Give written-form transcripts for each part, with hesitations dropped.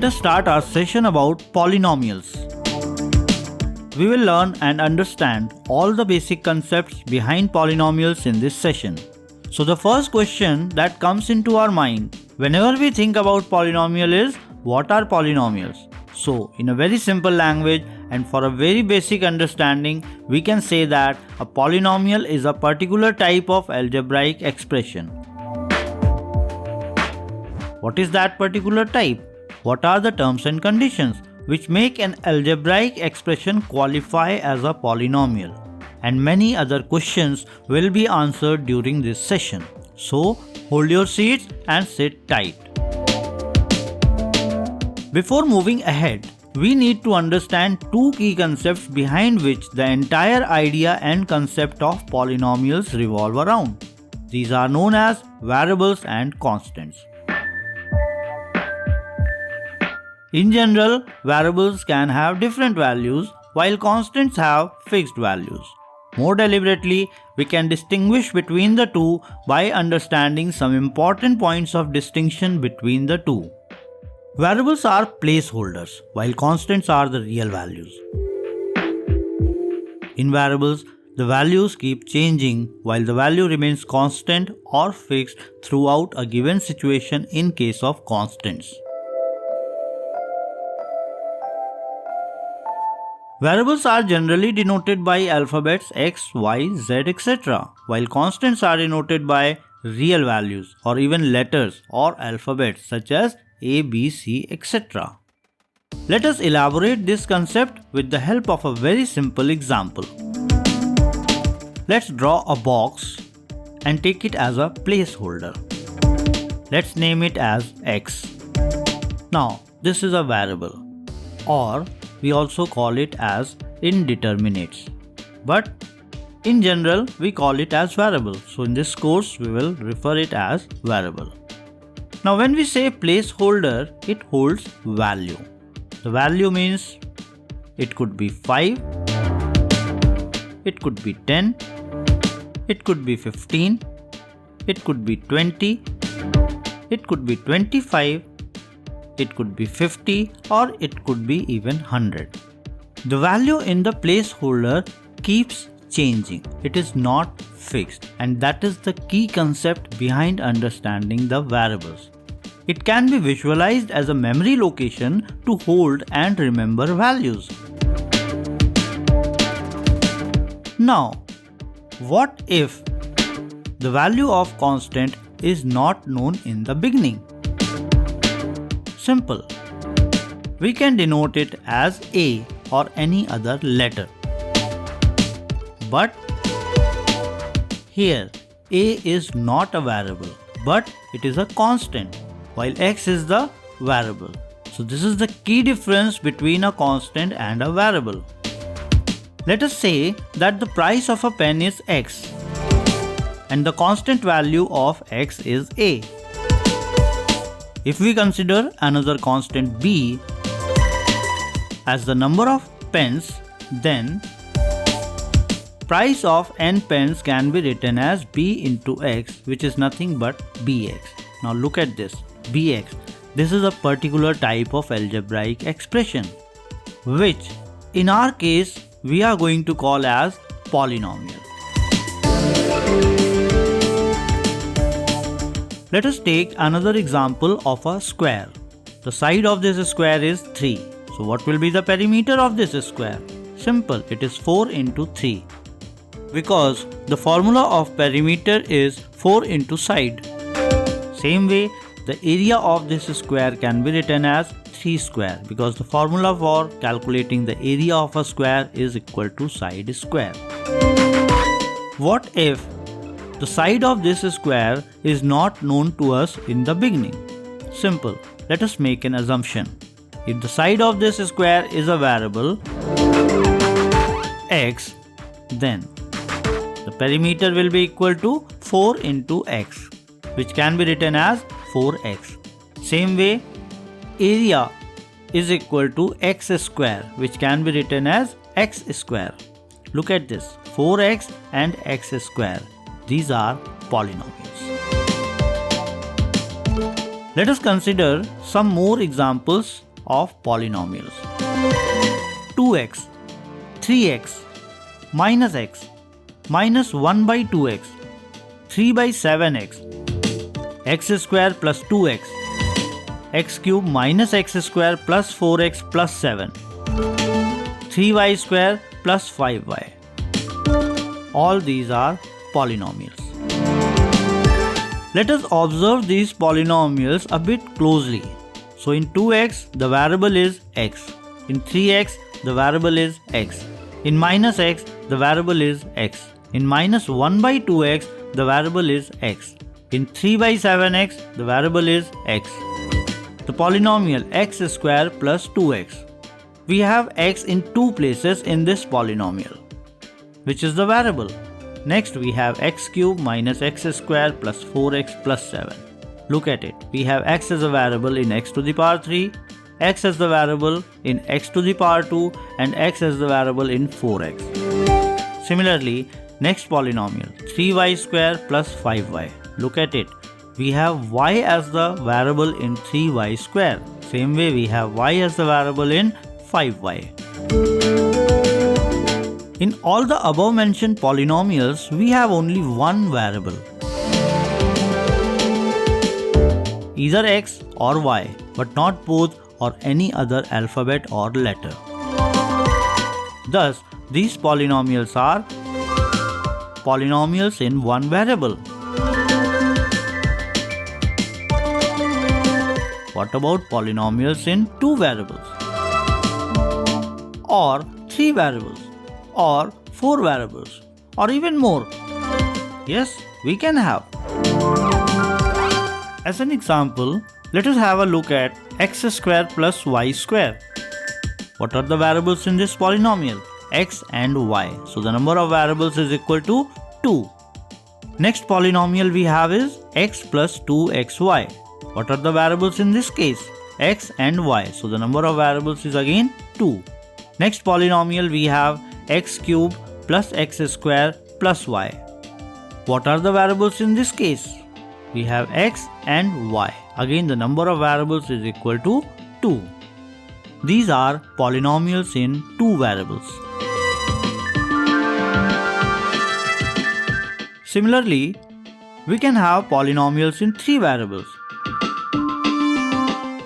Let us start our session about polynomials. We will learn and understand all the basic concepts behind polynomials in this session. So the first question that comes into our mind whenever we think about polynomial is, what are polynomials? So in a very simple language and for a very basic understanding, we can say that a polynomial is a particular type of algebraic expression. What is that particular type? What are the terms and conditions which make an algebraic expression qualify as a polynomial? And many other questions will be answered during this session. So hold your seats and sit tight. Before moving ahead, we need to understand two key concepts behind which the entire idea and concept of polynomials revolve around. These are known as variables and constants. In general, variables can have different values while constants have fixed values. More deliberately, we can distinguish between the two by understanding some important points of distinction between the two. Variables are placeholders, while constants are the real values. In variables, the values keep changing while the value remains constant or fixed throughout a given situation in case of constants. Variables are generally denoted by alphabets X, Y, Z, etc., while constants are denoted by real values or even letters or alphabets such as A, B, C, etc. Let us elaborate this concept with the help of a very simple example. Let's draw a box and take it as a placeholder. Let's name it as X. Now, this is a variable, or we also call it as indeterminates. But in general, we call it as variable. So in this course, we will refer it as variable. Now when we say placeholder, it holds value. The value means it could be 5, it could be 10, it could be 15, it could be 20, it could be 25, it could be 50, or it could be even 100. The value in the placeholder keeps changing. It is not fixed, and that is the key concept behind understanding the variables. It can be visualized as a memory location to hold and remember values. Now, what if the value of constant is not known in the beginning? Simple. We can denote it as A or any other letter. But here A is not a variable, but it is a constant, while X is the variable. So this is the key difference between a constant and a variable. Let us say that the price of a pen is X and the constant value of X is A. If we consider another constant B as the number of pens, then price of n pens can be written as B into X, which is nothing but Bx. Now look at this, Bx. This is a particular type of algebraic expression, which in our case we are going to call as polynomial. Let us take another example of a square. The side of this square is 3. So what will be the perimeter of this square? Simple, it is 4 into 3. Because the formula of perimeter is 4 into side. Same way, the area of this square can be written as 3 square, because the formula for calculating the area of a square is equal to side square. What if the side of this square is not known to us in the beginning? Simple. Let us make an assumption. If the side of this square is a variable X, then the perimeter will be equal to 4 into X, which can be written as 4X. Same way, area is equal to X square, which can be written as X square. Look at this, 4X and X square. These are polynomials. Let us consider some more examples of polynomials. 2x, 3x, minus x, minus 1 by 2x, 3 by 7x, x square plus 2x, x cube minus x square plus 4x plus 7, 3y square plus 5y. All these are polynomials. Let us observe these polynomials a bit closely. So in 2x, the variable is x. In 3x, the variable is x. In minus x, the variable is x. In minus 1 by 2x, the variable is x. In 3 by 7x, the variable is x. The polynomial x square plus 2x. We have x in two places in this polynomial, which is the variable. Next we have x cube minus x square plus 4x plus 7. Look at it. We have x as a variable in x to the power 3, x as the variable in x to the power 2 and x as the variable in 4x. Similarly, next polynomial 3y square plus 5y. Look at it. We have y as the variable in 3y square. Same way we have y as the variable in 5y. In all the above mentioned polynomials, we have only one variable, either x or y, but not both or any other alphabet or letter. Thus, these polynomials are polynomials in one variable. What about polynomials in two variables? Or three variables? Or 4 variables, or even more? Yes, we can have. As an example, let us have a look at x square plus y square. What are the variables in this polynomial? X and y. So the number of variables is equal to 2. Next polynomial we have is x plus 2xy. What are the variables in this case? X and y. So the number of variables is again 2. Next polynomial we have x cube plus x square plus y. What are the variables in this case? We have x and y. Again the number of variables is equal to 2. These are polynomials in two variables. Similarly, we can have polynomials in three variables,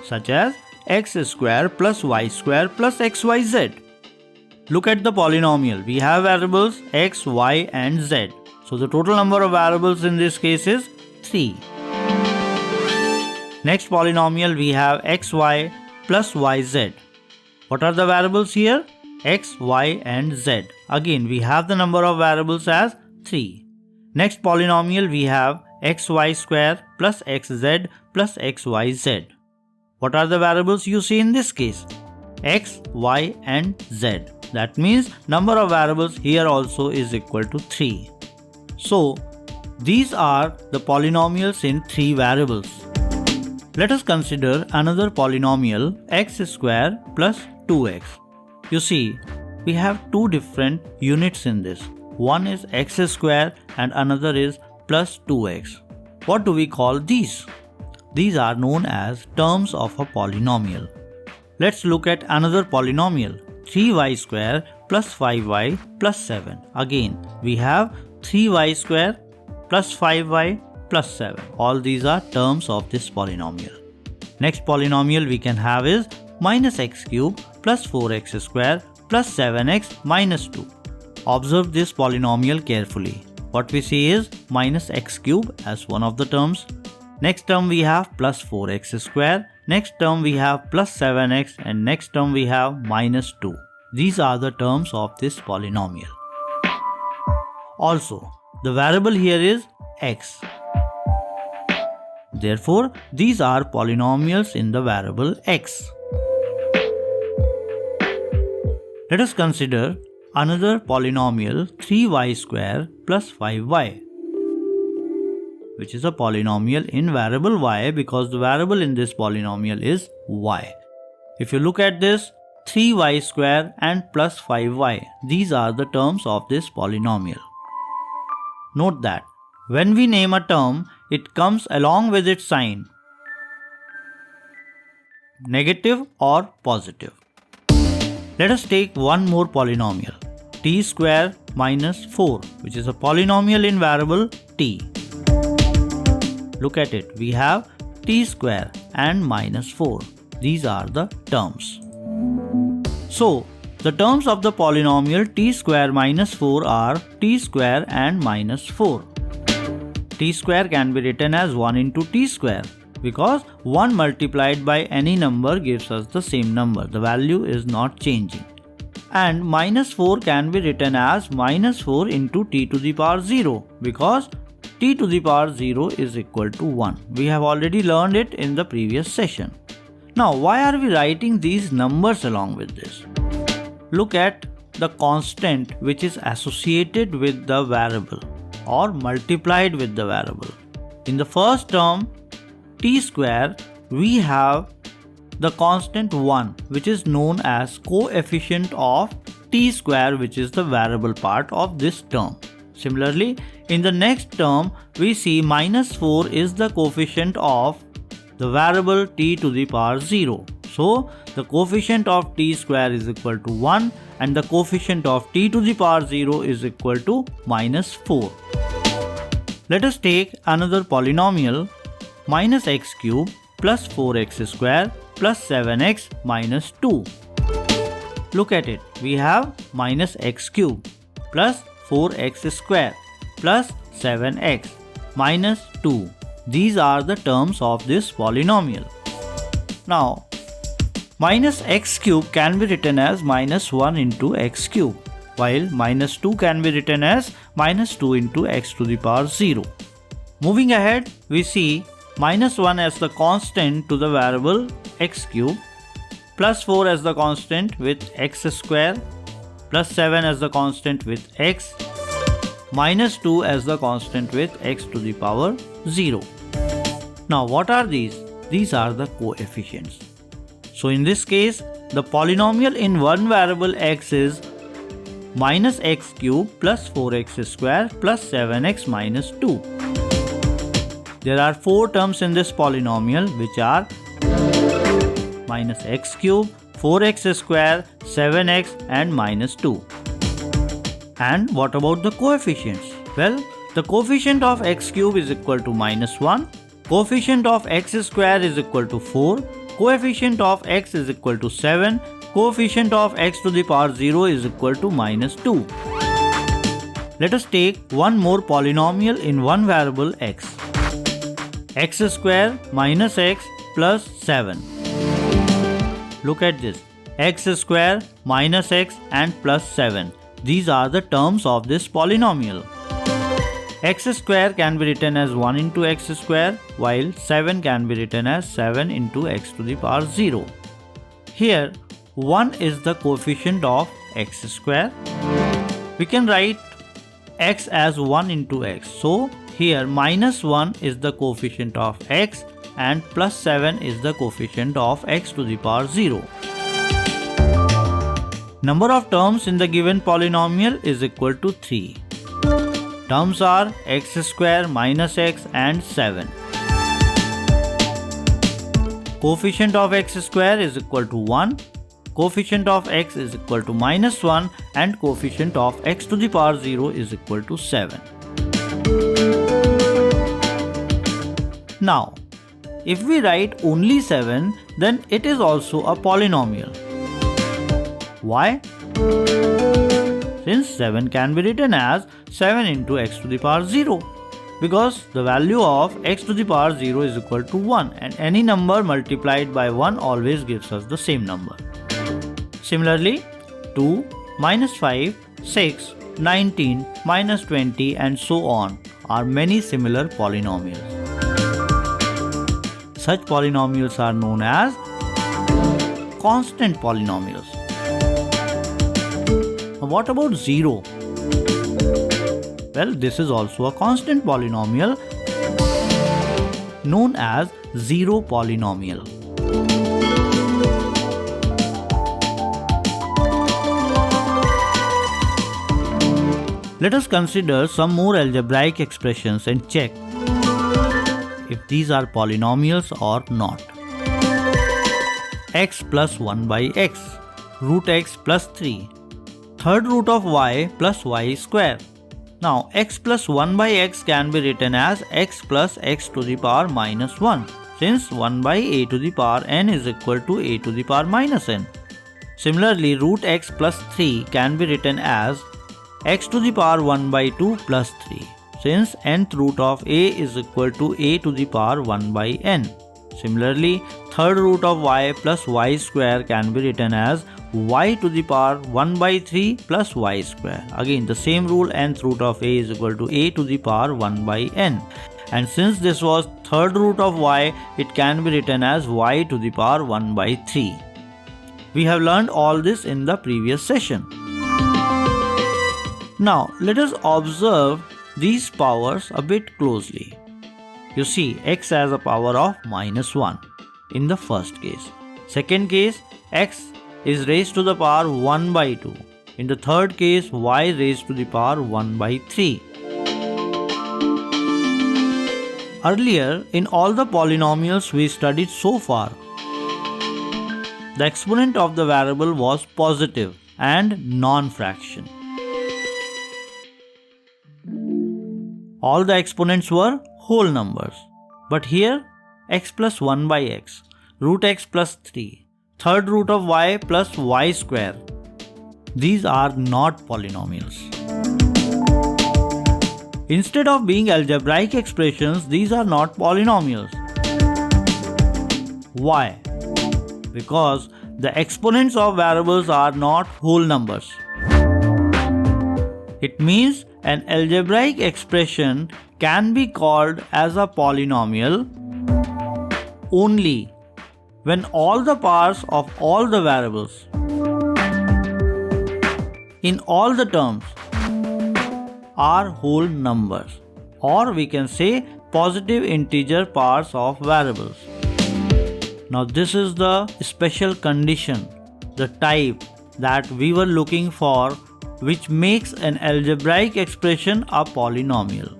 such as x square plus y square plus xyz. Look at the polynomial. We have variables x, y and z. So the total number of variables in this case is 3. Next polynomial we have xy plus yz. What are the variables here? X, y and z. Again we have the number of variables as 3. Next polynomial we have xy square plus xz plus xyz. What are the variables you see in this case? X, y and z. That means number of variables here also is equal to 3. So these are the polynomials in three variables. Let us consider another polynomial x square plus 2x. You see, we have two different units in this. One is x square and another is plus 2x. What do we call these? These are known as terms of a polynomial. Let's look at another polynomial, 3y square plus 5y plus 7. Again, we have 3y square plus 5y plus 7. All these are terms of this polynomial. Next polynomial we can have is minus x cube plus 4x square plus 7x minus 2. Observe this polynomial carefully. What we see is minus x cube as one of the terms. Next term we have plus 4x square. Next term we have plus 7x and next term we have minus 2. These are the terms of this polynomial. Also, the variable here is x. Therefore, these are polynomials in the variable x. Let us consider another polynomial 3y square plus 5y, which is a polynomial in variable y because the variable in this polynomial is y. If you look at this, 3y square and plus 5y, these are the terms of this polynomial. Note that when we name a term, it comes along with its sign. negative or positive. Let us take one more polynomial, t square minus 4, which is a polynomial in variable t. Look at it, we have t square and minus 4. These are the terms. So, the terms of the polynomial t square minus 4 are t square and minus 4. T square can be written as 1 into t square because 1 multiplied by any number gives us the same number. The value is not changing. And minus 4 can be written as minus 4 into t to the power 0 because t to the power 0 is equal to 1. We have already learned it in the previous session. Now, why are we writing these numbers along with this? Look at the constant which is associated with the variable or multiplied with the variable. In the first term, t square, we have the constant 1, which is known as coefficient of t square, which is the variable part of this term. Similarly, in the next term, we see minus 4 is the coefficient of the variable t to the power 0. So, the coefficient of t square is equal to 1 and the coefficient of t to the power 0 is equal to minus 4. Let us take another polynomial, minus x cube plus 4x square plus 7x minus 2. Look at it, we have minus x cube plus 4x square plus 7x minus 2. These are the terms of this polynomial. Now, minus x cube can be written as minus 1 into x cube, while minus 2 can be written as minus 2 into x to the power 0. Moving ahead, we see minus 1 as the constant to the variable x cube, plus 4 as the constant with x square, plus 7 as the constant with x, minus 2 as the constant with x to the power 0. Now, what are these? These are the coefficients. So, in this case, the polynomial in one variable x is minus x cube plus 4x square plus 7x minus 2. There are 4 terms in this polynomial which are minus x cube, 4x square, 7x and minus 2. And what about the coefficients? Well, the coefficient of x cube is equal to minus 1, coefficient of x square is equal to 4, coefficient of x is equal to 7, coefficient of x to the power 0 is equal to minus 2. Let us take one more polynomial in one variable x. X square minus x plus 7. Look at this, x square minus x and plus 7. These are the terms of this polynomial. X square can be written as 1 into x square, while 7 can be written as 7 into x to the power 0. Here, 1 is the coefficient of x square. We can write x as 1 into x. So, here minus 1 is the coefficient of x and plus 7 is the coefficient of x to the power 0. Number of terms in the given polynomial is equal to 3. Terms are x square minus x and 7. Coefficient of x square is equal to 1. Coefficient of x is equal to minus 1 and coefficient of x to the power 0 is equal to 7. Now, if we write only 7, then it is also a polynomial. Why? Since 7 can be written as 7 into x to the power 0, because the value of x to the power 0 is equal to 1 and any number multiplied by 1 always gives us the same number. Similarly, 2, minus 5, 6, 19, minus 20 and so on are many similar polynomials. Such polynomials are known as constant polynomials. What about 0? Well, this is also a constant polynomial known as zero polynomial. Let us consider some more algebraic expressions and check if these are polynomials or not. x plus 1 by x, root x plus 3, third root of y plus y square. Now x plus 1 by x can be written as x plus x to the power minus 1, since 1 by a to the power n is equal to a to the power minus n. Similarly, root x plus 3 can be written as x to the power 1 by 2 plus 3, since nth root of a is equal to a to the power 1 by n. Similarly, third root of y plus y square can be written as y to the power 1 by 3 plus y square. Again, the same rule, nth root of a is equal to a to the power 1 by n. And since this was third root of y, it can be written as y to the power 1 by 3. We have learned all this in the previous session. Now, let us observe these powers a bit closely. You see, x has a power of minus 1 in the first case. Second case, x is raised to the power 1 by 2. In the third case, y raised to the power 1 by 3. Earlier, in all the polynomials we studied so far, the exponent of the variable was positive and non-fraction. All the exponents were whole numbers. But here, x plus 1 by x, root x plus 3, third root of y plus y square, these are not polynomials. Instead of being algebraic expressions, these are not polynomials. Why? Because the exponents of variables are not whole numbers. It means an algebraic expression can be called as a polynomial only when all the powers of all the variables in all the terms are whole numbers, or we can say positive integer powers of variables. Now this is the special condition, the type that we were looking for, which makes an algebraic expression a polynomial.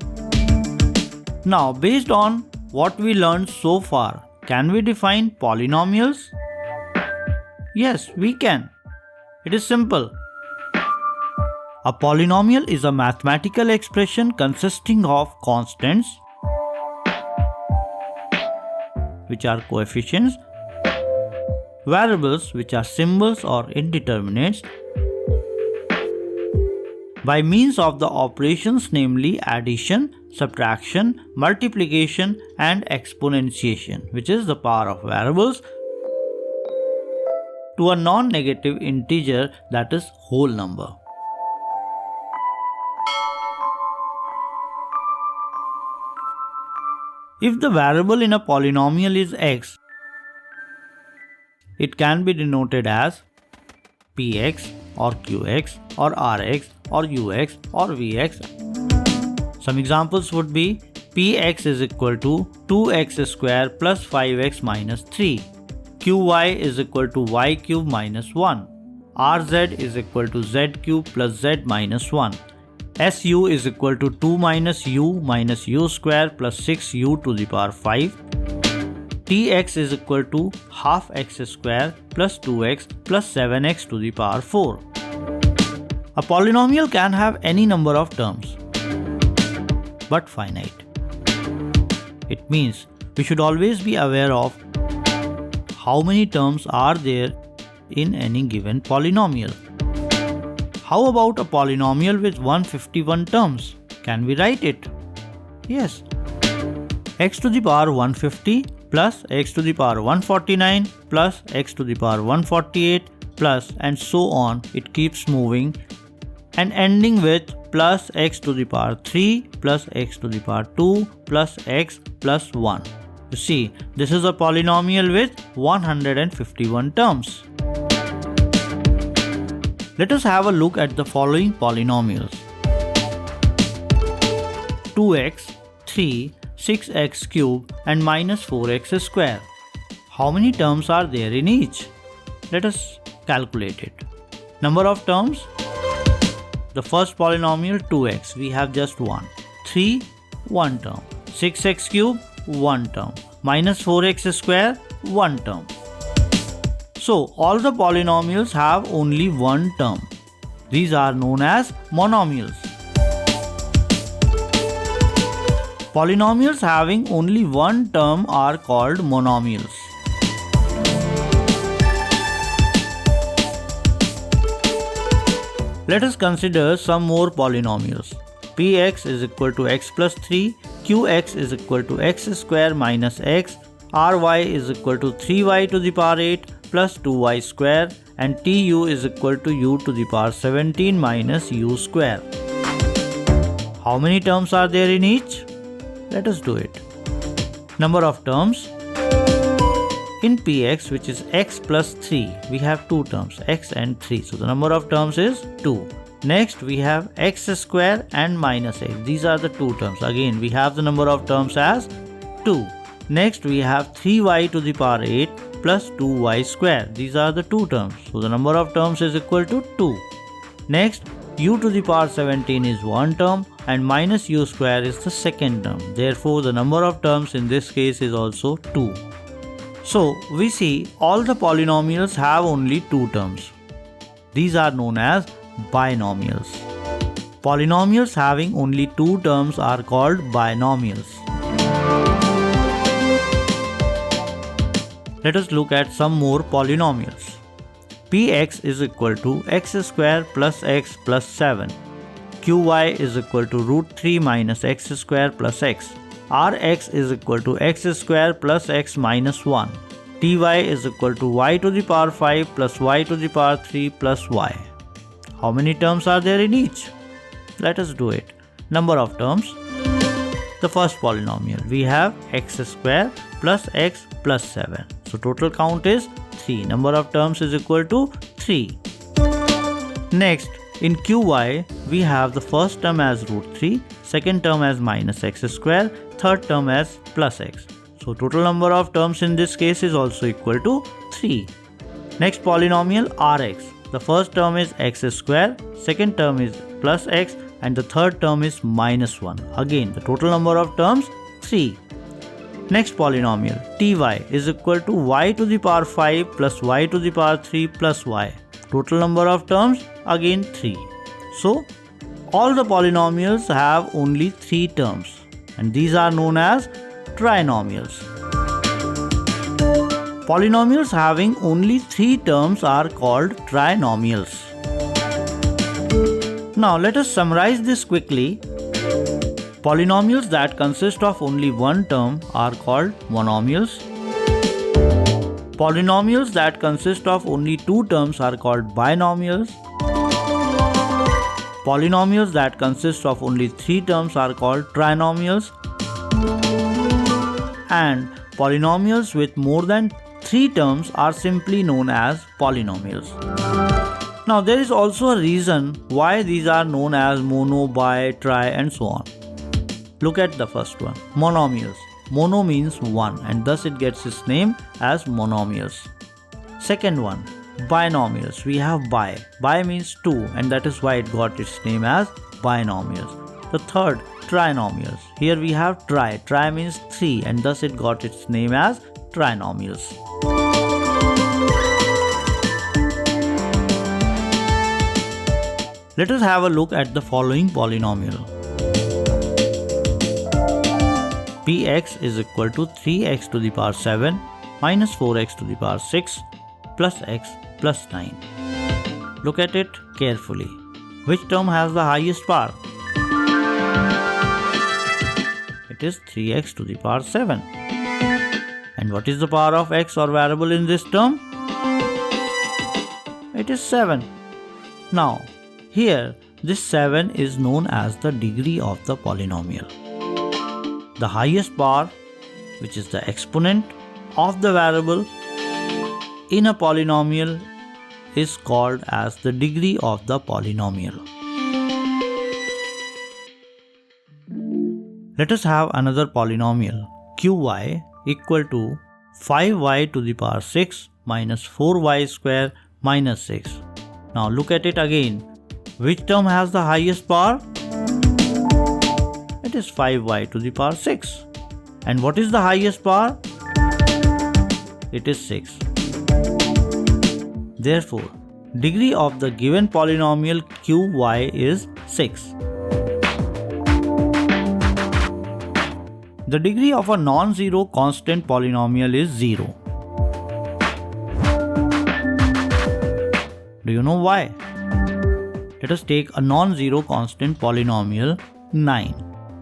Now, based on what we learned so far, can we define polynomials? Yes, we can. It is simple. A polynomial is a mathematical expression consisting of constants, which are coefficients, variables, which are symbols or indeterminates, by means of the operations, namely addition, subtraction, multiplication and exponentiation, which is the power of variables to a non-negative integer, that is whole number. If the variable in a polynomial is x, it can be denoted as px or qx or rx or ux or vx. Some examples would be px is equal to 2x square plus 5x minus 3, qy is equal to y cube minus 1, rz is equal to z cube plus z minus 1, su is equal to 2 minus u square plus 6u to the power 5, tx is equal to half x square plus 2x plus 7x to the power 4. A polynomial can have any number of terms, but finite. It means we should always be aware of how many terms are there in any given polynomial. How about a polynomial with 151 terms? Can we write it? Yes. X to the power 150 plus x to the power 149 plus x to the power 148 plus and so on. It keeps moving and ending with plus x to the power 3 plus x to the power 2 plus x plus 1. You see, this is a polynomial with 151 terms. Let us have a look at the following polynomials: 2x, 3, 6x cube and minus 4x square. How many terms are there in each? Let us calculate it. Number of terms. The first polynomial 2x, we have just one. 3, 1 term. 6x cube, 1 term. Minus 4x square, 1 term. So all the polynomials have only one term. These are known as monomials. Polynomials having only one term are called monomials. Let us consider some more polynomials. Px is equal to x plus 3, qx is equal to x square minus x, ry is equal to 3y to the power 8 plus 2y square, and tu is equal to u to the power 17 minus u square. How many terms are there in each? Let us do it. Number of terms. In Px, which is x plus 3, we have two terms, x and 3. So the number of terms is 2. Next, we have x square and minus x. These are the two terms. Again, we have the number of terms as 2. Next, we have 3y to the power 8 plus 2y square. These are the two terms. So the number of terms is equal to 2. Next, u to the power 17 is one term and minus u square is the second term. Therefore, the number of terms in this case is also 2. So, we see all the polynomials have only two terms. These are known as binomials. Polynomials having only two terms are called binomials. Let us look at some more polynomials. Px is equal to x square plus x plus 7. Qy is equal to root 3 minus x square plus x. Rx is equal to x square plus x minus 1. Ty is equal to y to the power 5 plus y to the power 3 plus y. How many terms are there in each? Let us do it. Number of terms. The first polynomial, we have x square plus x plus 7. So total count is 3. Number of terms is equal to 3. Next, in Qy, we have the first term as root 3, second term as minus x square, third term as plus x. So total number of terms in this case is also equal to 3. Next polynomial Rx. The first term is x square, second term is plus x, and the third term is minus 1. Again, the total number of terms 3. Next polynomial Ty is equal to y to the power 5 plus y to the power 3 plus y. Total number of terms again 3. So all the polynomials have only 3 terms and these are known as trinomials. Polynomials having only 3 terms are called trinomials. Now let us summarize this quickly. Polynomials that consist of only one term are called monomials. Polynomials that consist of only two terms are called binomials. Polynomials that consist of only 3 terms are called trinomials. And polynomials with more than 3 terms are simply known as polynomials. Now there is also a reason why these are known as mono, bi, tri and so on. Look at the first one, monomials. Mono means one and thus it gets its name as monomials. Second one, binomials. We have bi. Bi means 2 and that is why it got its name as binomials. The third, trinomials. Here we have tri. Tri means 3 and thus it got its name as trinomials. Let us have a look at the following polynomial. Px is equal to 3x to the power 7 minus 4x to the power 6 plus x plus 9. Look at it carefully. Which term has the highest power? It is 3x to the power 7. And what is the power of x or variable in this term? It is 7. Now, here this 7 is known as the degree of the polynomial. The highest power, which is the exponent of the variable in a polynomial, is called as the degree of the polynomial. Let us have another polynomial, Qy equal to 5y to the power 6 minus 4y square minus 6. Now look at it again. Which term has the highest power? It is 5y to the power 6. And what is the highest power? It is 6. Therefore, degree of the given polynomial qy is 6. The degree of a non-zero constant polynomial is 0. Do you know why? Let us take a non-zero constant polynomial 9.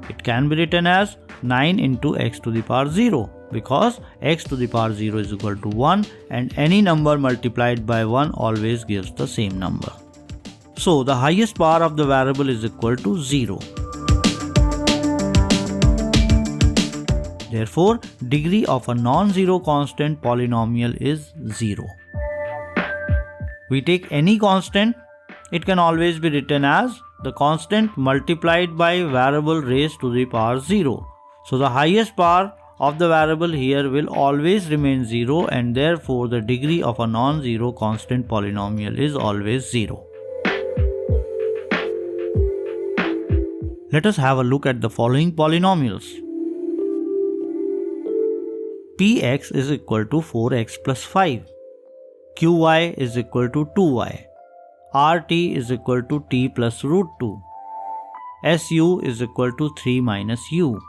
It can be written as 9 into x to the power 0 because x to the power 0 is equal to 1 and any number multiplied by 1 always gives the same number. So the highest power of the variable is equal to 0. Therefore, degree of a non-zero constant polynomial is 0. We take any constant, it can always be written as the constant multiplied by variable raised to the power 0. So the highest power of the variable here will always remain 0 and therefore the degree of a non-zero constant polynomial is always 0. Let us have a look at the following polynomials. Px is equal to 4x plus 5. Qy is equal to 2y. Rt is equal to t plus root 2. Su is equal to 3 minus u.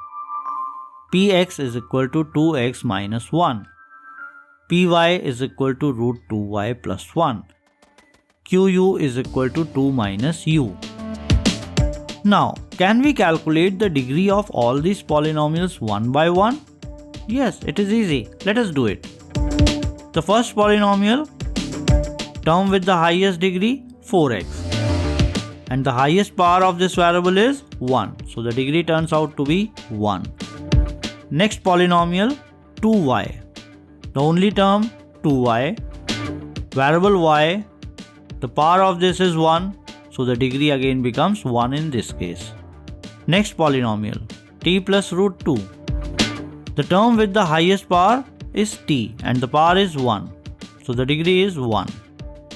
Px is equal to 2x minus 1. Py is equal to root 2y plus 1. Qu is equal to 2 minus u. Now, can we calculate the degree of all these polynomials one by one? Yes, it is easy. Let us do it. The first polynomial, term with the highest degree, 4x. And the highest power of this variable is 1. So the degree turns out to be 1. Next polynomial, 2y. The only term, 2y. Variable y, the power of this is 1. So the degree again becomes 1 in this case. Next polynomial, t plus root 2. The term with the highest power is t and the power is 1. So the degree is 1.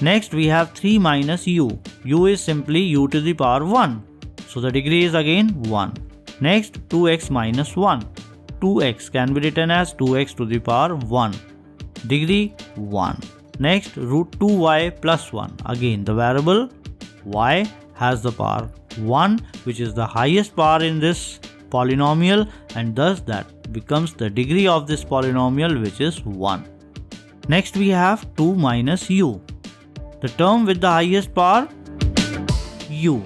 Next we have 3 minus u. U is simply u to the power 1. So the degree is again 1. Next 2x minus 1. 2x can be written as 2x to the power 1. Degree 1. Next root 2y plus 1. Again the variable y has the power 1 which is the highest power in this polynomial and thus that becomes the degree of this polynomial which is 1. Next we have 2 minus u. The term with the highest power u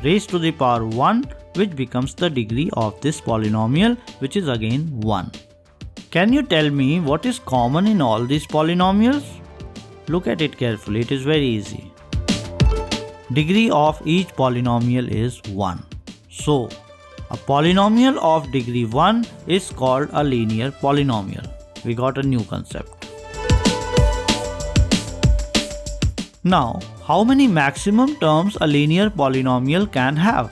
raised to the power 1 which becomes the degree of this polynomial which is again 1. Can you tell me what is common in all these polynomials? Look at it carefully, it is very easy. Degree of each polynomial is 1. So, a polynomial of degree 1 is called a linear polynomial. We got a new concept. Now, how many maximum terms a linear polynomial can have?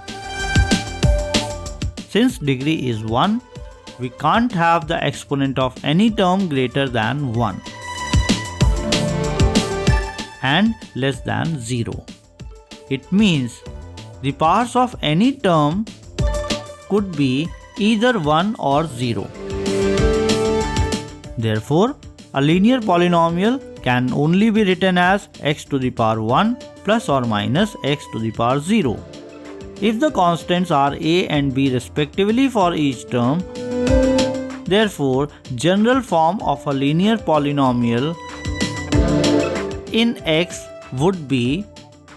Since degree is 1, we can't have the exponent of any term greater than 1 and less than 0. It means the powers of any term could be either 1 or 0. Therefore, a linear polynomial can only be written as x to the power 1 plus or minus x to the power 0. If the constants are a and b respectively for each term, therefore, general form of a linear polynomial in x would be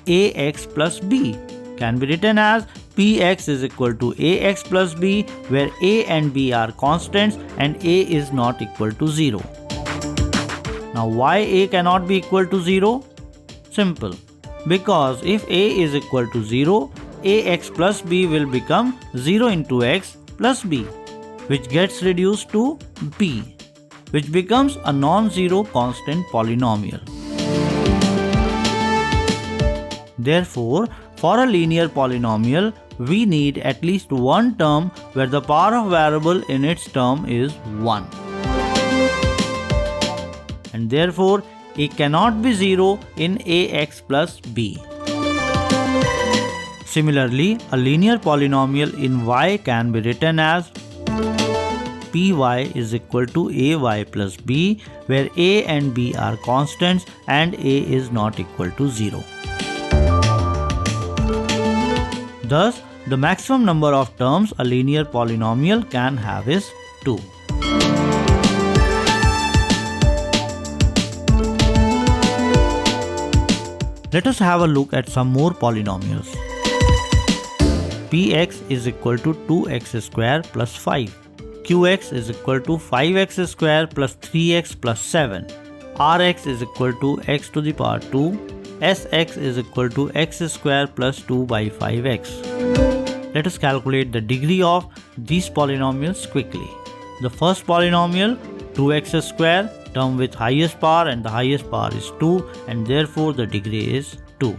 ax plus b. Can be written as px is equal to ax plus b where a and b are constants and a is not equal to 0. Now why a cannot be equal to 0? Simple. Because if a is equal to 0, ax plus b will become 0 into x plus b, which gets reduced to b, which becomes a non-zero constant polynomial. Therefore, for a linear polynomial, we need at least one term where the power of variable in its term is 1. And therefore, a cannot be 0 in ax plus b. Similarly, a linear polynomial in y can be written as py is equal to ay plus b, where a and b are constants and a is not equal to 0. Thus, the maximum number of terms a linear polynomial can have is 2. Let us have a look at some more polynomials. Px is equal to 2x square plus 5. Qx is equal to 5x square plus 3x plus 7. Rx is equal to x to the power 2. Sx is equal to x square plus 2 by 5x. Let us calculate the degree of these polynomials quickly. The first polynomial, 2x square, term with highest power, and the highest power is 2, and therefore the degree is 2.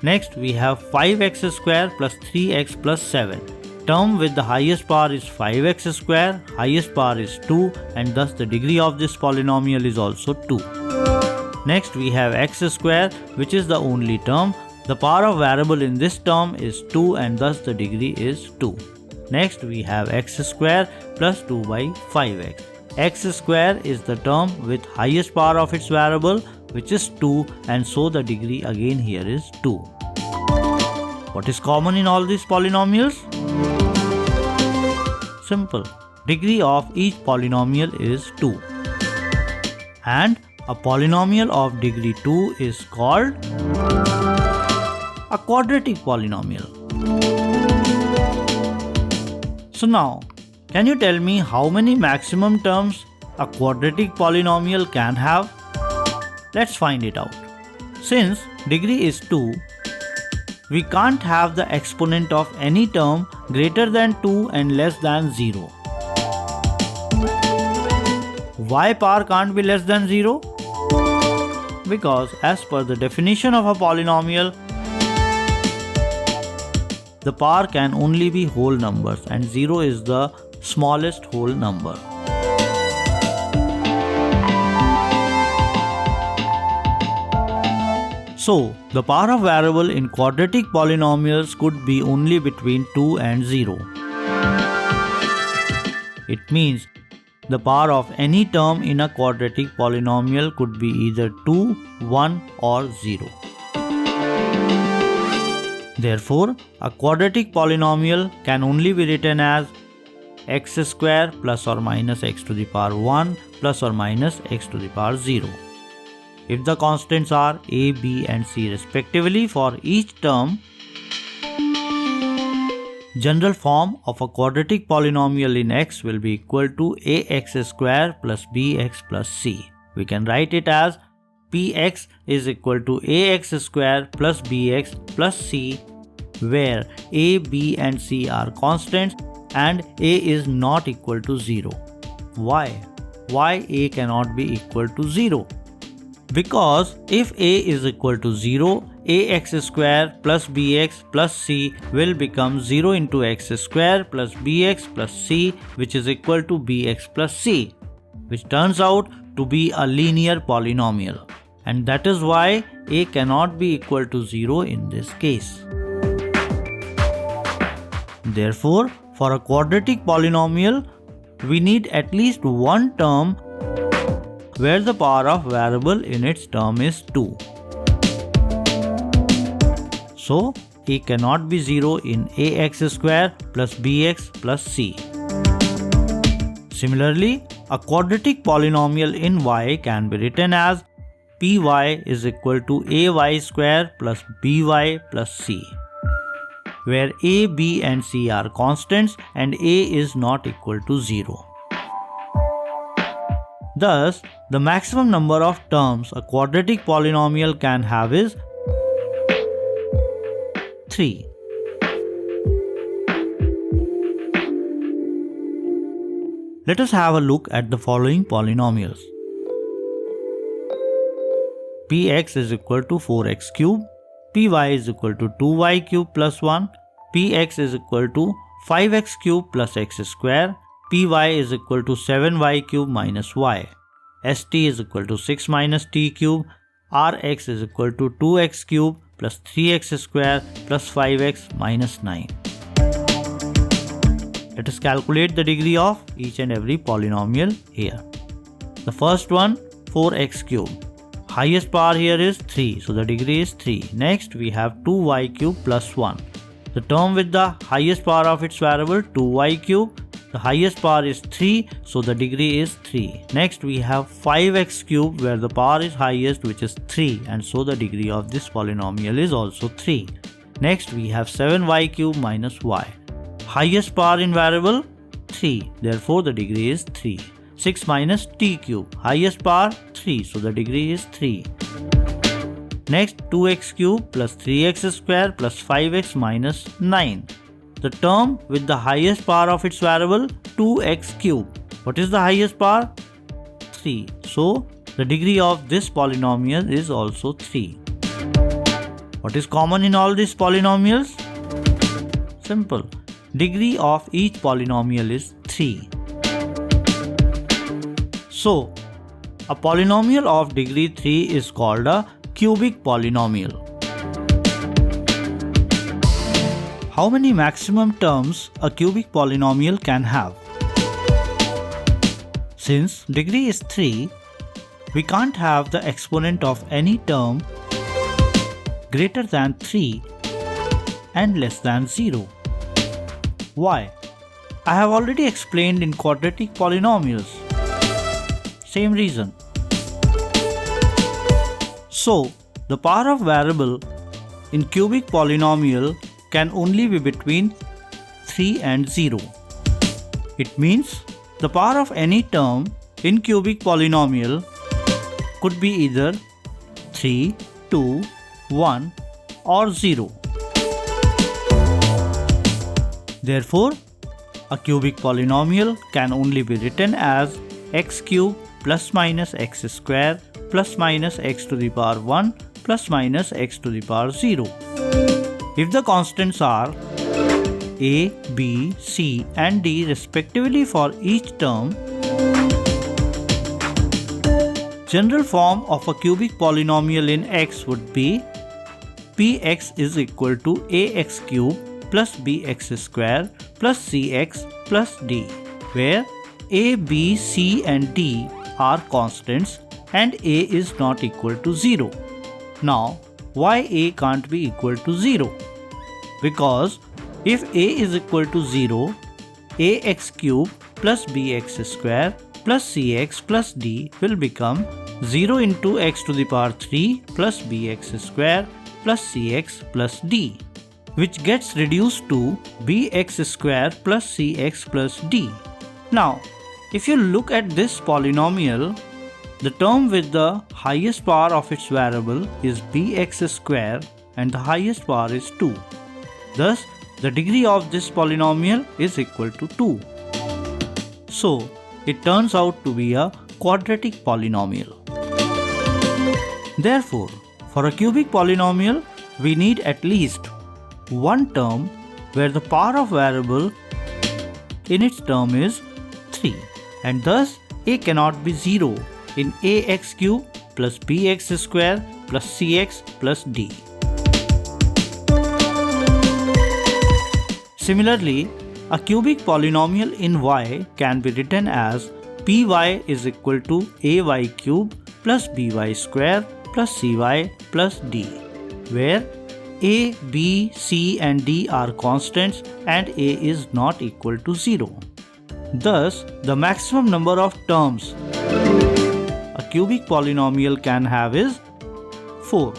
Next we have 5x square plus 3x plus 7. Term with the highest power is 5x square, highest power is 2, and thus the degree of this polynomial is also 2. Next we have x square, which is the only term. The power of variable in this term is 2, and thus the degree is 2. Next we have x square plus 2 by 5x. X square is the term with highest power of its variable, which is 2, and so the degree again here is 2. What is common in all these polynomials? Simple. Degree of each polynomial is 2. And a polynomial of degree 2 is called a quadratic polynomial. So now, can you tell me how many maximum terms a quadratic polynomial can have? Let's find it out. Since degree is 2, we can't have the exponent of any term greater than 2 and less than 0. Why power can't be less than 0? Because as per the definition of a polynomial, the power can only be whole numbers and 0 is the smallest whole number. So, the power of variable in quadratic polynomials could be only between 2 and 0. It means the power of any term in a quadratic polynomial could be either 2, 1 or 0. Therefore, a quadratic polynomial can only be written as x square plus or minus x to the power 1 plus or minus x to the power 0. If the constants are a, b and c respectively for each term, general form of a quadratic polynomial in x will be equal to ax square plus bx plus c. We can write it as px is equal to ax square plus bx plus c, where a, b and c are constants and a is not equal to 0. Why? Why a cannot be equal to 0? Because if a is equal to 0, ax square plus bx plus c will become 0 into x square plus bx plus c, which is equal to bx plus c, which turns out to be a linear polynomial. And that is why a cannot be equal to 0 in this case. Therefore, for a quadratic polynomial, we need at least one term where the power of variable in its term is 2. So, a cannot be 0 in ax square plus bx plus c. Similarly, a quadratic polynomial in y can be written as py is equal to ay square plus by plus c, where a, b and c are constants and a is not equal to 0. Thus, the maximum number of terms a quadratic polynomial can have is 3. Let us have a look at the following polynomials. Px is equal to 4x cube, py is equal to 2y cube plus 1, px is equal to 5x cube plus x square, py is equal to 7y cube minus y, st is equal to 6 minus t cube, rx is equal to 2x cube plus 3x square plus 5x minus 9. Let us calculate the degree of each and every polynomial here. The first one, 4x cubed. Highest power here is 3, so the degree is 3. Next we have 2y cubed plus 1. The term with the highest power of its variable, 2y cubed. The highest power is 3, so the degree is 3. Next we have 5x cubed, where the power is highest, which is 3, and so the degree of this polynomial is also 3. Next we have 7y cubed minus y. Highest power in variable 3, therefore the degree is 3. 6 minus t cubed, highest power 3, so the degree is 3. Next 2x cubed plus 3x square plus 5x minus 9. The term with the highest power of its variable, 2x cubed. What is the highest power? 3. So the degree of this polynomial is also 3. What is common in all these polynomials? Simple. Degree of each polynomial is 3. So a polynomial of degree 3 is called a cubic polynomial. How many maximum terms a cubic polynomial can have? Since degree is 3, we can't have the exponent of any term greater than 3 and less than 0. Why? I have already explained in quadratic polynomials. Same reason. So, the power of variable in cubic polynomial can only be between 3 and 0. It means the power of any term in cubic polynomial could be either 3, 2, 1 or 0. Therefore, a cubic polynomial can only be written as x cubed plus minus x square plus minus x to the power 1 plus minus x to the power 0. If the constants are a, b, c and d respectively for each term, general form of a cubic polynomial in x would be px is equal to ax cubed plus bx square plus cx plus d, where a, b, c and d are constants and a is not equal to 0. Now, why a can't be equal to 0? Because if a is equal to 0, ax cubed plus bx square plus cx plus d will become 0 into x to the power 3 plus bx square plus cx plus d, which gets reduced to bx square plus cx plus d. Now, if you look at this polynomial, the term with the highest power of its variable is bx square and the highest power is 2. Thus, the degree of this polynomial is equal to 2. So, it turns out to be a quadratic polynomial. Therefore, for a cubic polynomial, we need at least one term where the power of variable in its term is 3, and thus a cannot be 0 in ax cubed plus bx square plus cx plus d. Similarly, a cubic polynomial in y can be written as py is equal to ay cubed plus by square plus cy plus d, where a, b, c and d are constants and a is not equal to 0. Thus, the maximum number of terms a cubic polynomial can have is 4.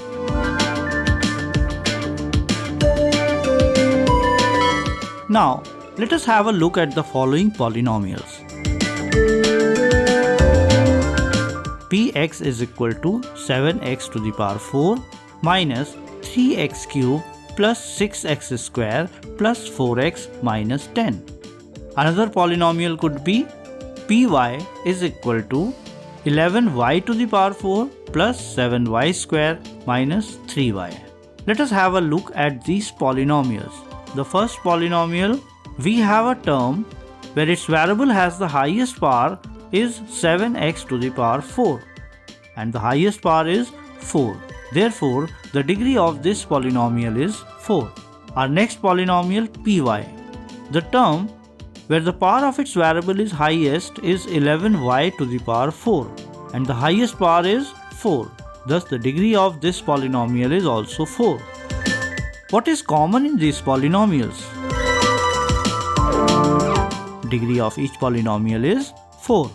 Now, let us have a look at the following polynomials. Px is equal to 7x to the power 4 minus 3x cubed plus 6x square plus 4x minus 10. Another polynomial could be py is equal to 11y to the power 4 plus 7y square minus 3y. Let us have a look at these polynomials. The first polynomial, we have a term where its variable has the highest power is 7x to the power 4 and the highest power is 4. Therefore, the degree of this polynomial is 4. Our next polynomial py. The term where the power of its variable is highest is 11y to the power 4 and the highest power is 4. Thus the degree of this polynomial is also 4. What is common in these polynomials? Degree of each polynomial is 4.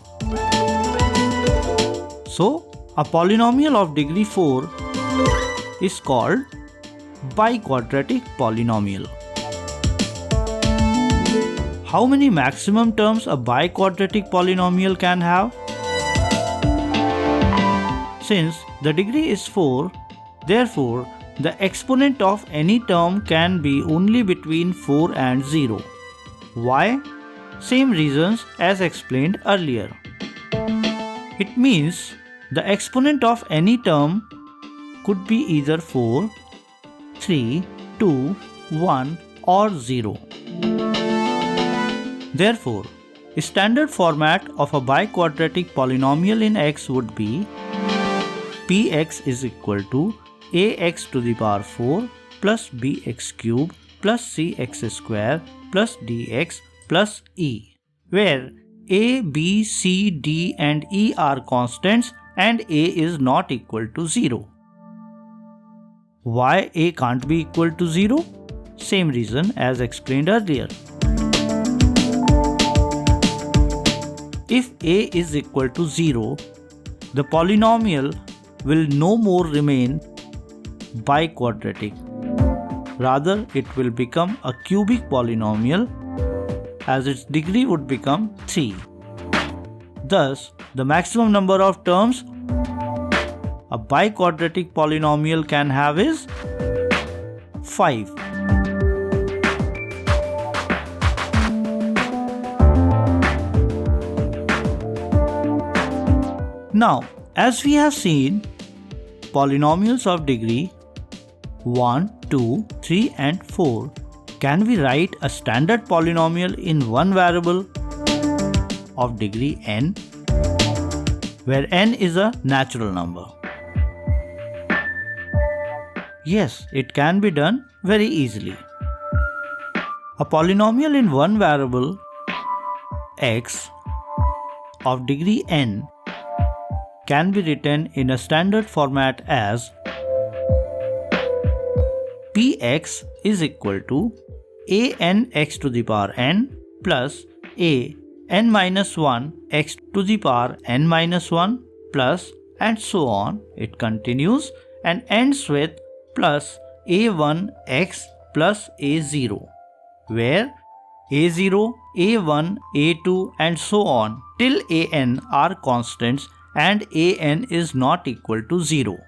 So, a polynomial of degree 4 is called bi-quadratic polynomial. How many maximum terms a bi-quadratic polynomial can have? Since the degree is 4, therefore the exponent of any term can be only between 4 and 0. Why? Same reasons as explained earlier. It means the exponent of any term could be either 4, 3, 2, 1 or 0. Therefore, a standard format of a bi-quadratic polynomial in X would be Px is equal to ax to the power 4 plus bx cube plus cx square plus dx plus e, where a, b, c, d and e are constants and a is not equal to 0. Why a can't be equal to 0? Same reason as explained earlier. If a is equal to 0, the polynomial will no more remain bi-quadratic. Rather, it will become a cubic polynomial as its degree would become 3. Thus, the maximum number of terms a bi-quadratic polynomial can have is 5. Now, as we have seen, polynomials of degree 1, 2, 3 and 4, can we write a standard polynomial in one variable of degree n, where n is a natural number? Yes, it can be done very easily. A polynomial in one variable x of degree n can be written in a standard format as Px is equal to an x to the power n plus a n minus 1 x to the power n minus 1 plus and so on. It continues and ends with plus a1 x plus a0, where a0, a1, a2 and so on till an are constants and an is not equal to 0.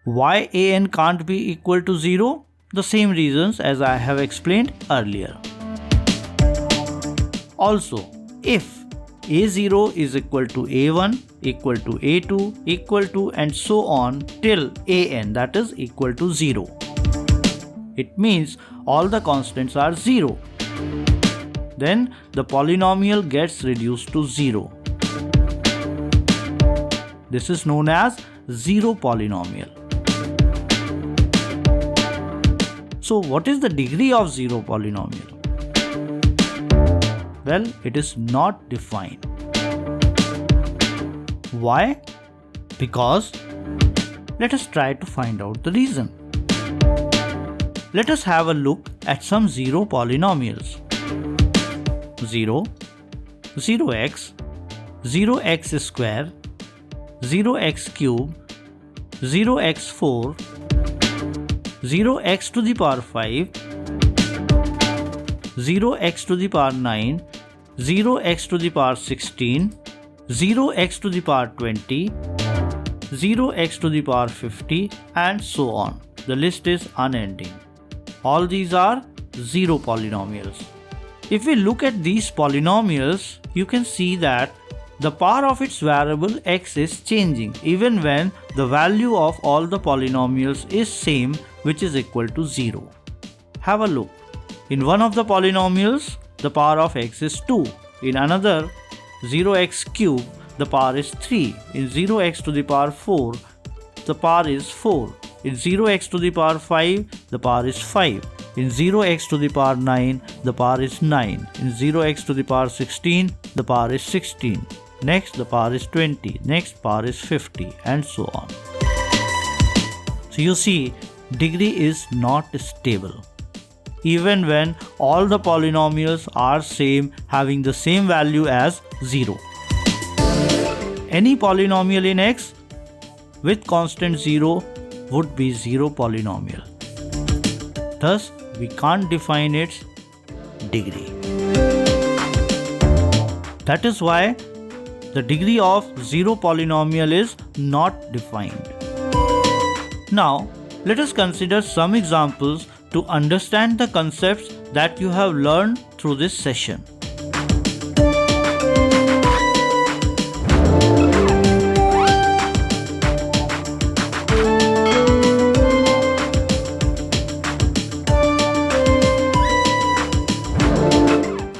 Why an can't be equal to 0? The same reasons as I have explained earlier. Also, if a0 is equal to a1 equal to a2 equal to and so on till an, that is equal to 0. It means all the constants are 0. Then the polynomial gets reduced to 0. This is known as zero polynomial. So what is the degree of zero polynomial? Well, it is not defined. Why? Because let us try to find out the reason. Let us have a look at some zero polynomials. 0, 0x, 0x square, 0x cube, 0x4, 0x to the power 5, 0x to the power 9, 0x to the power 16, 0x to the power 20, 0x to the power 50 and so on. The list is unending. All these are zero polynomials. If we look at these polynomials, you can see that the power of its variable x is changing even when the value of all the polynomials is same, which is equal to 0. Have a look. In one of the polynomials, the power of x is 2. In another, 0x cube, the power is 3. In 0x to the power 4, the power is 4. In 0x to the power 5, the power is 5. In 0x to the power 9, the power is 9. In 0x to the power 16, the power is 16. Next, the power is 20. Next, power is 50, and so on. So you see, degree is not stable. Even when all the polynomials are same, having the same value as 0. Any polynomial in x with constant 0 would be 0 polynomial. Thus, we can't define its degree. That is why the degree of 0 polynomial is not defined. Now, let us consider some examples to understand the concepts that you have learned through this session.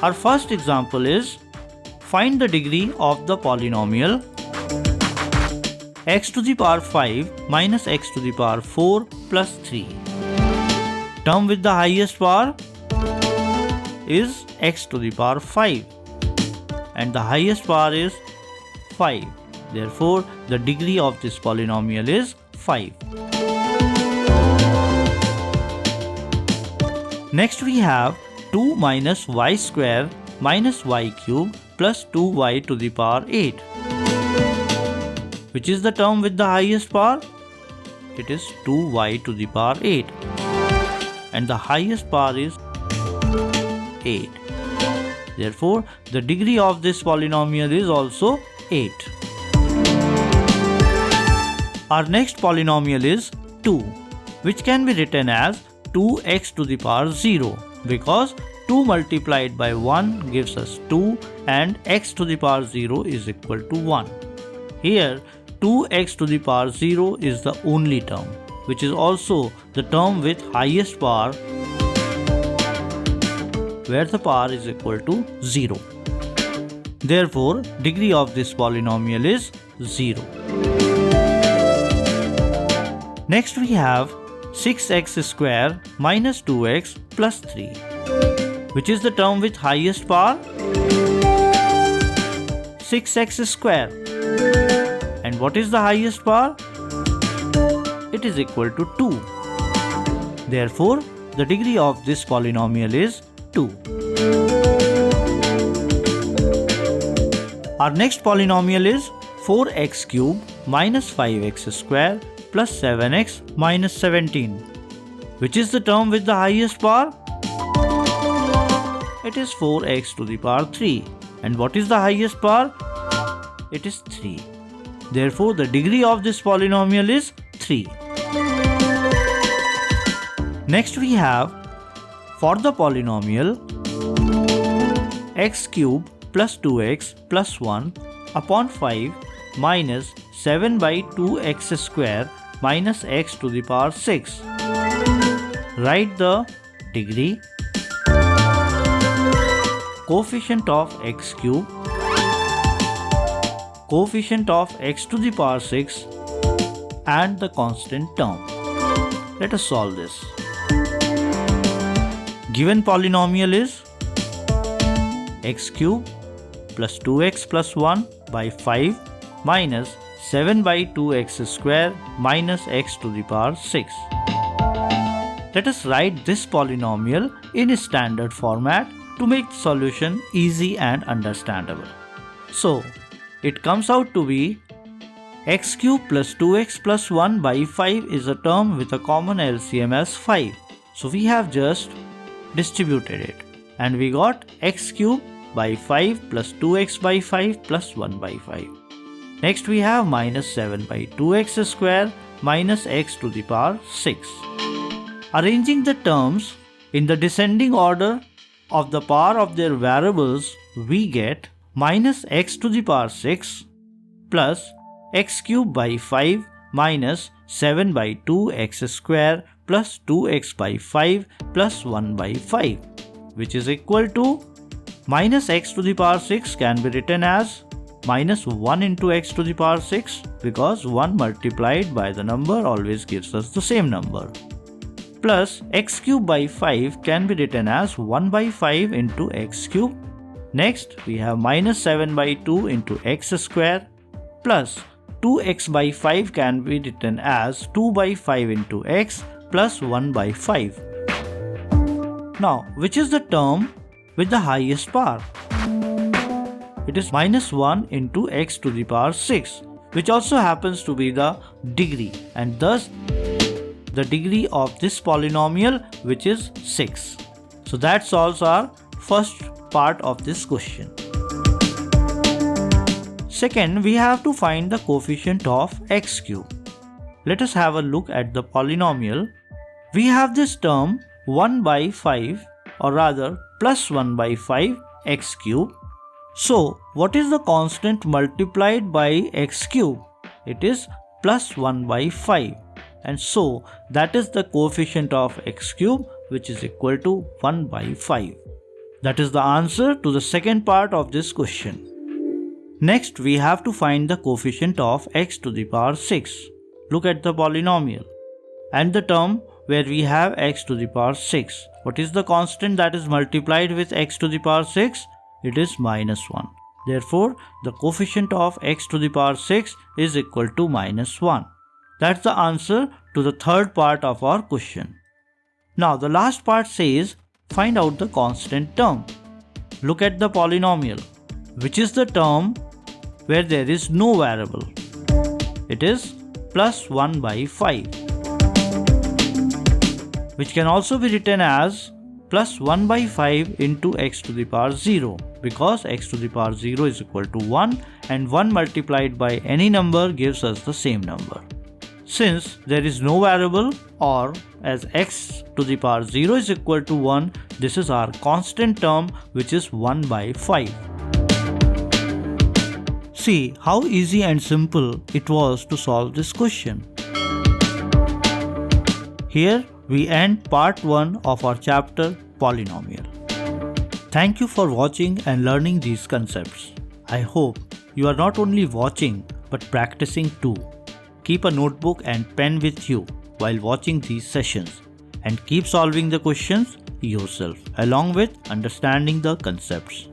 Our first example is, find the degree of the polynomial x to the power 5 minus x to the power 4 plus 3. Term with the highest power is x to the power 5 and the highest power is 5. Therefore, the degree of this polynomial is 5. Next we have 2 minus y square minus y cube plus 2y to the power 8. Which is the term with the highest power? It is 2y to the power 8. And the highest power is 8. Therefore, the degree of this polynomial is also 8. Our next polynomial is 2, which can be written as 2x to the power 0, because 2 multiplied by 1 gives us 2 and x to the power 0 is equal to 1. Here, 2x to the power 0 is the only term, which is also the term with highest power, where the power is equal to 0. Therefore, degree of this polynomial is 0. Next we have 6x square minus 2x plus 3. Which is the term with highest power? 6x square. And what is the highest power? It is equal to 2. Therefore, the degree of this polynomial is 2. Our next polynomial is 4x cube minus 5x square plus 7x minus 17. Which is the term with the highest power? It is 4x to the power 3. And what is the highest power? It is 3. Therefore, the degree of this polynomial is 3. Next we have, for the polynomial x cube plus 2x plus 1 upon 5 minus 7 by 2x square minus x to the power 6. Write the degree, coefficient of x cube, coefficient of x to the power 6 and the constant term. Let us solve this. Given polynomial is x cube plus 2x plus 1 by 5 minus 7 by 2x square minus x to the power 6. Let us write this polynomial in standard format to make the solution easy and understandable. So, it comes out to be x cube plus 2x plus 1 by 5 is a term with a common LCM as 5. So, we have just distributed it and we got x cube by 5 plus 2x by 5 plus 1 by 5. Next we have minus 7 by 2x square minus x to the power 6. Arranging the terms in the descending order of the power of their variables, we get minus x to the power 6 plus x cube by 5 minus 7 by 2x square plus 2x by 5 plus 1 by 5, which is equal to minus x to the power 6 can be written as minus 1 into x to the power 6, because 1 multiplied by the number always gives us the same number, plus x cube by 5 can be written as 1 by 5 into x cube. Next, we have minus 7 by 2 into x square plus 2x by 5 can be written as 2 by 5 into x plus 1 by 5. Now, which is the term with the highest power? It is minus 1 into x to the power 6, which also happens to be the degree, and thus the degree of this polynomial, which is 6. So that solves our first part of this question. Second, we have to find the coefficient of x cube. Let us have a look at the polynomial. We have this term 1 by 5, or rather plus 1 by 5 x cube. So what is the constant multiplied by x cube? It is plus 1 by 5, and so that is the coefficient of x cube, which is equal to 1 by 5. That is the answer to the second part of this question. Next, we have to find the coefficient of x to the power 6. Look at the polynomial and the term where we have x to the power 6. What is the constant that is multiplied with x to the power 6? It is minus 1. Therefore, the coefficient of x to the power 6 is equal to minus 1. That's the answer to the third part of our question. Now, the last part says, find out the constant term. Look at the polynomial, which is the term where there is no variable. It is plus 1 by 5, which can also be written as plus 1 by 5 into x to the power 0, because x to the power 0 is equal to 1 and 1 multiplied by any number gives us the same number. Since there is no variable, or as x to the power 0 is equal to 1, this is our constant term, which is 1 by 5. See how easy and simple it was to solve this question. Here we end part 1 of our chapter Polynomial. Thank you for watching and learning these concepts. I hope you are not only watching but practicing too. Keep a notebook and pen with you while watching these sessions, and keep solving the questions yourself along with understanding the concepts.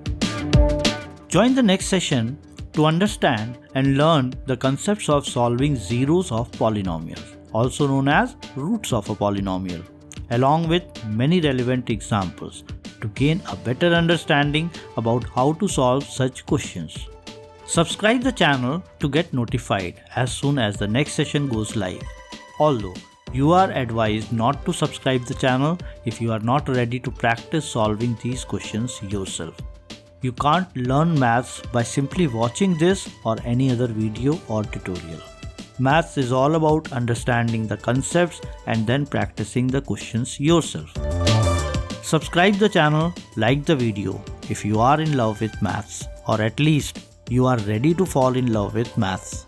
Join the next session to understand and learn the concepts of solving zeros of polynomials, also known as roots of a polynomial, along with many relevant examples to gain a better understanding about how to solve such questions. Subscribe the channel to get notified as soon as the next session goes live. Although you are advised not to subscribe the channel if you are not ready to practice solving these questions yourself. You can't learn maths by simply watching this or any other video or tutorial. Maths is all about understanding the concepts and then practicing the questions yourself. Subscribe the channel, like the video if you are in love with maths, or at least you are ready to fall in love with maths.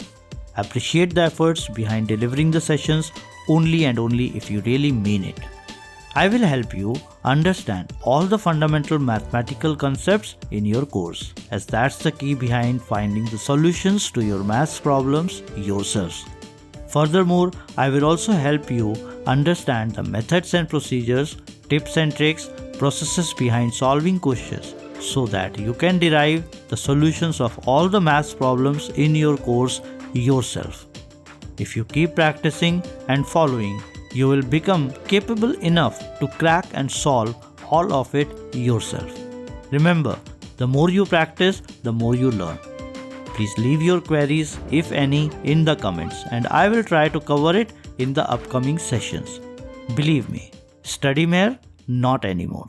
Appreciate the efforts behind delivering the sessions only and only if you really mean it. I will help you understand all the fundamental mathematical concepts in your course, as that's the key behind finding the solutions to your maths problems yourselves. Furthermore, I will also help you understand the methods and procedures, tips and tricks, processes behind solving questions, so that you can derive the solutions of all the maths problems in your course yourself. If you keep practicing and following, you will become capable enough to crack and solve all of it yourself. Remember, the more you practice, the more you learn. Please leave your queries, if any, in the comments, and I will try to cover it in the upcoming sessions. Believe me, study mere, not anymore.